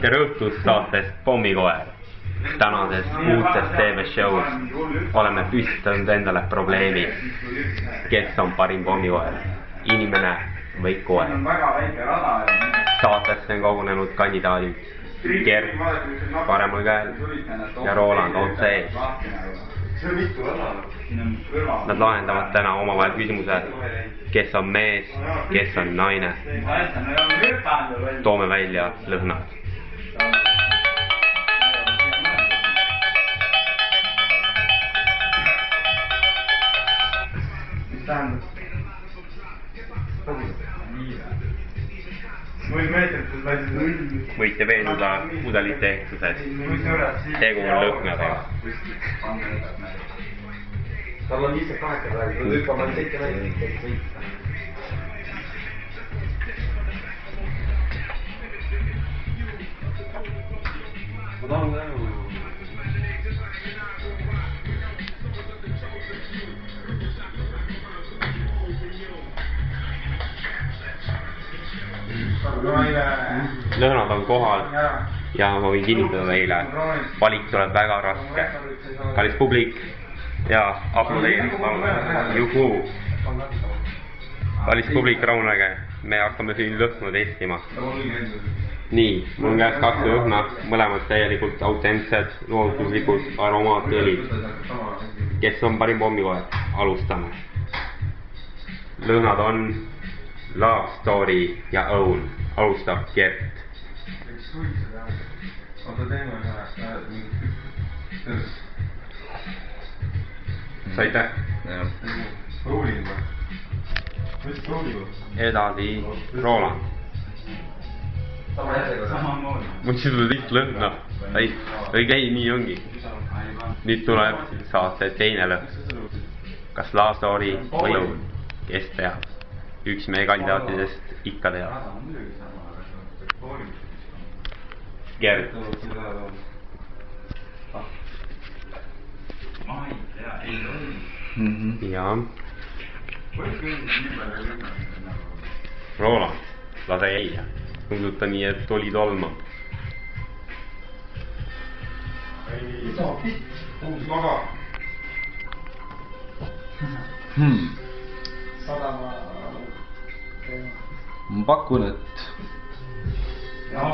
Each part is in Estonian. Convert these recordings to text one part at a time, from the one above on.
tere õhtust saatest Pommikoer. Tänases uudses TV-shows oleme püstitanud endale probleemi, kes on parim pommikoer, inimene või koer. Saatesse on kogunenud kandidaadid Gert paremal käel ja Roland otse ees. Nad lahendavad täna omavahel küsimuse, kes on mees, kes on naine. Toome välja lõhnad. Võite veenduda pudelite ehtuses. Tegu on lõhnadega. Tal on 58 praegu, hüppama on 7 meetrit. Ma tahan tänu. Lõhnad on kohal ja ma võin kinnitada teile, valik tuleb väga raske. Kallis publik ja aplodeerimine, palun. Juhuu. Kallis publik, rahunege. Me hakkame siin lõhnu testima. Nii, mul on käes 2 lõhna, mõlemad täielikult autentsed, looduslikud aromaatõlid. Kes on parim pommikoer? Alustame. Lõhnad on Love Story ja Own. Alustab Gert. Saite? Edasi Roland. Mõtlesin sulle tihti lõhna. Ei, nii ongi. Nüüd tuleb saate teine lõhn. Kas Love Story või Own? Kes teab? Üks meie kandidaatidest ikka teab. Gert. Jaa. Roland, lase jäia. Tunduta nii, et oli tolma. Ma pakun, et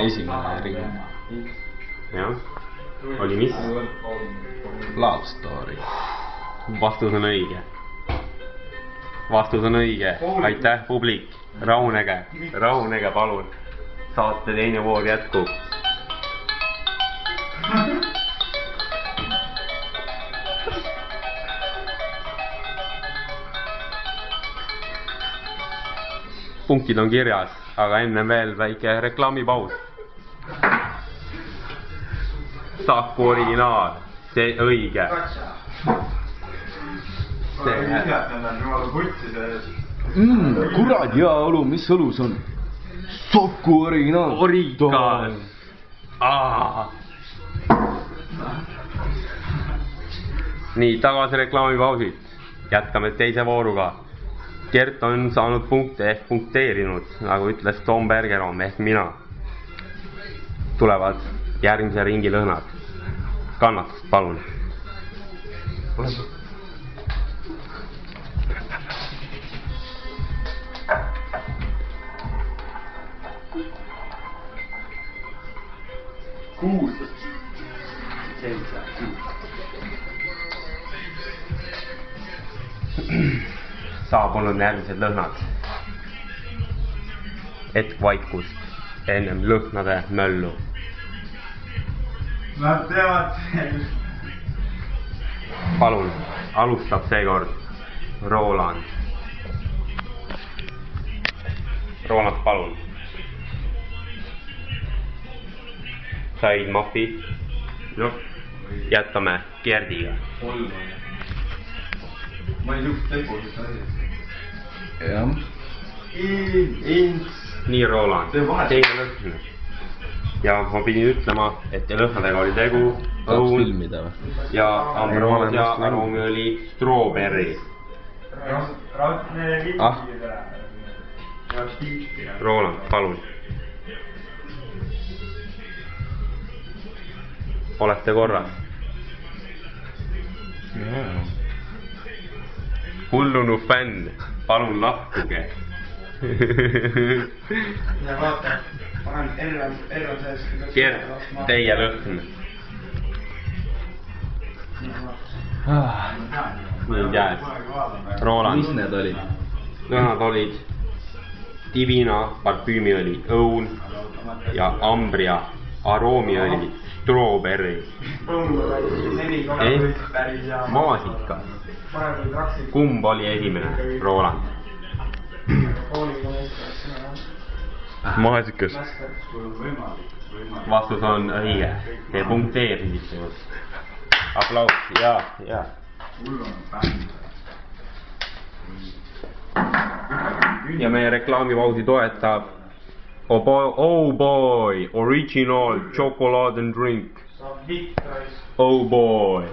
esimene ring. Jah, oli mis? Love Story. Vastus on õige. Vastus on õige. Aitäh, publik. Rahunege, palun. Saate teine voor jätkub. Punktid on kirjas, aga enne veel väike reklaamipaus. Saku originaal, see õige. Kurat, hea õlu, mis õlus on? Saku originaal. Originaal. Nii, tagasi reklaamipausid. Jätkame teise vooruga. Gert on saanud punkte ehk punkteerinud, nagu ütles Tom Bergeron ehk mina. Tulevad järgmise ringi lõhnad. Kannatust, palun. Saabunud järgmised lõhnad. Hetk vaikust ennem lõhnade möllu. Nad teavad see. Palun, alustab seekord Roland. Roland, palun. Said Maffi. Jätkame Gerdiga. Ma ei suht tegusid asjast. Jah. Nii, Roland, teine lõhn. Ja ma pidin ütlema, et lõhnadega oli tegu õun ja ambroosia aroomi oli strawberry. Roland, palun. olete korras? Hullunu fänn, palun lahkuge. Ja vaata, panen R sees. Gert, teie lõhn. Mul on käes. Roland. Mis need olid? Lõhnad olid Divina parfüümiõli, õun ja Ambria aroomiõli, strawberry. Maasika. Kumb oli esimene, Roland? Maasikas. Vastus on õige. Te punkteerisite. Aplaus, jaa. Ja meie reklaamipausi toetab Oh Boy Original Chocolate and Drink. Oh Boy.